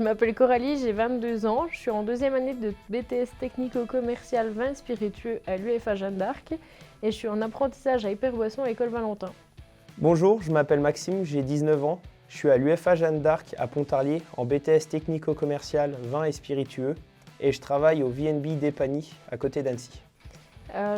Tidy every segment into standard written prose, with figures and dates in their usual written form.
Je m'appelle Coralie, j'ai 22 ans, je suis en deuxième année de BTS technico-commercial vin et spiritueux à l'UFA Jeanne d'Arc et je suis en apprentissage à Hyperboisson à l'école Valentin. Bonjour, je m'appelle Maxime, j'ai 19 ans. Je suis à l'UFA Jeanne d'Arc à Pontarlier en BTS technico-commercial vin et spiritueux et je travaille au VNB d'Epagny à côté d'Annecy.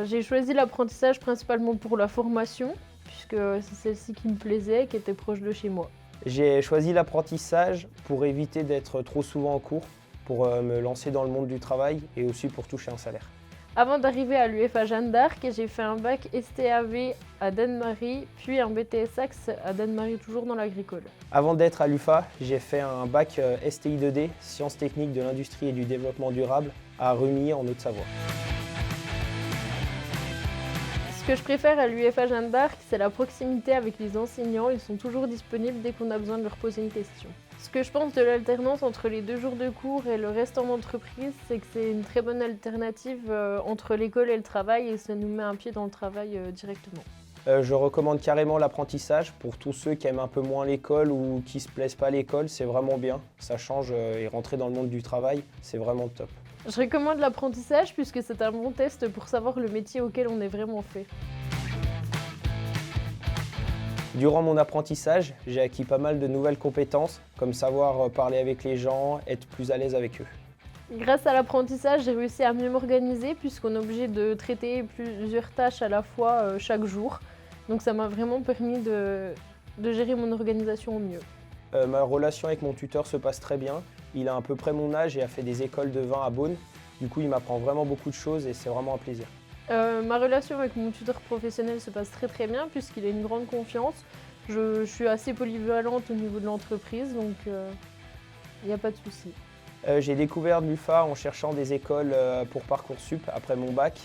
J'ai choisi l'apprentissage principalement pour la formation puisque c'est celle-ci qui me plaisait, qui était proche de chez moi. J'ai choisi l'apprentissage pour éviter d'être trop souvent en cours, pour me lancer dans le monde du travail et aussi pour toucher un salaire. Avant d'arriver à l'UFA Jeanne d'Arc, j'ai fait un bac STAV à Danemarie, puis un BTS Axe à Danemarie, toujours dans l'agricole. Avant d'être à l'UFA, j'ai fait un bac STI 2D, Sciences techniques de l'industrie et du développement durable, à Rumilly en Haute-Savoie. Ce que je préfère à l'UFA Jeanne d'Arc, c'est la proximité avec les enseignants. Ils sont toujours disponibles dès qu'on a besoin de leur poser une question. Ce que je pense de l'alternance entre les 2 jours de cours et le reste en entreprise, c'est que c'est une très bonne alternative entre l'école et le travail et ça nous met un pied dans le travail directement. Je recommande carrément l'apprentissage pour tous ceux qui aiment un peu moins l'école ou qui ne se plaisent pas à l'école, c'est vraiment bien. Ça change et rentrer dans le monde du travail, c'est vraiment top. Je recommande l'apprentissage puisque c'est un bon test pour savoir le métier auquel on est vraiment fait. Durant mon apprentissage, j'ai acquis pas mal de nouvelles compétences, comme savoir parler avec les gens, être plus à l'aise avec eux. Grâce à l'apprentissage, j'ai réussi à mieux m'organiser puisqu'on est obligé de traiter plusieurs tâches à la fois chaque jour. Donc ça m'a vraiment permis de gérer mon organisation au mieux. Ma relation avec mon tuteur se passe très bien. Il a à peu près mon âge et a fait des écoles de vin à Beaune. Du coup, il m'apprend vraiment beaucoup de choses et c'est vraiment un plaisir. Ma relation avec mon tuteur professionnel se passe très bien puisqu'il a une grande confiance. Je suis assez polyvalente au niveau de l'entreprise, donc il n'y a pas de souci. J'ai découvert l'UFA en cherchant des écoles pour Parcoursup après mon bac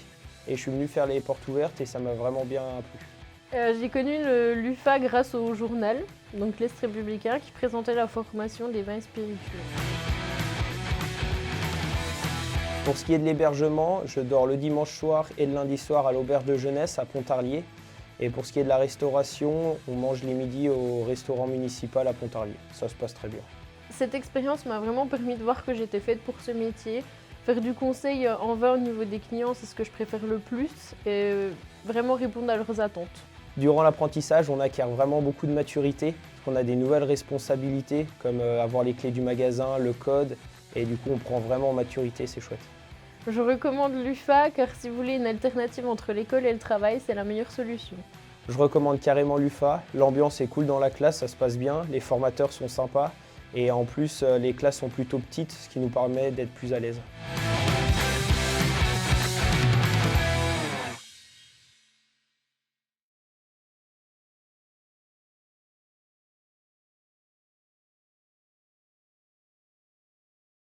et je suis venu faire les portes ouvertes et ça m'a vraiment bien plu. J'ai connu l'UFA grâce au journal, donc l'Est républicain, qui présentait la formation des vins spiritueux. Pour ce qui est de l'hébergement, je dors le dimanche soir et le lundi soir à l'auberge de jeunesse à Pontarlier. Et pour ce qui est de la restauration, on mange les midis au restaurant municipal à Pontarlier. Ça se passe très bien. Cette expérience m'a vraiment permis de voir que j'étais faite pour ce métier. Faire du conseil en vin au niveau des clients, c'est ce que je préfère le plus et vraiment répondre à leurs attentes. Durant l'apprentissage, on acquiert vraiment beaucoup de maturité. On a des nouvelles responsabilités comme avoir les clés du magasin, le code. Et du coup, on prend vraiment en maturité, c'est chouette. Je recommande l'UFA car si vous voulez une alternative entre l'école et le travail, c'est la meilleure solution. Je recommande carrément l'UFA. L'ambiance est cool dans la classe, ça se passe bien. Les formateurs sont sympas. Et en plus, les classes sont plutôt petites, ce qui nous permet d'être plus à l'aise.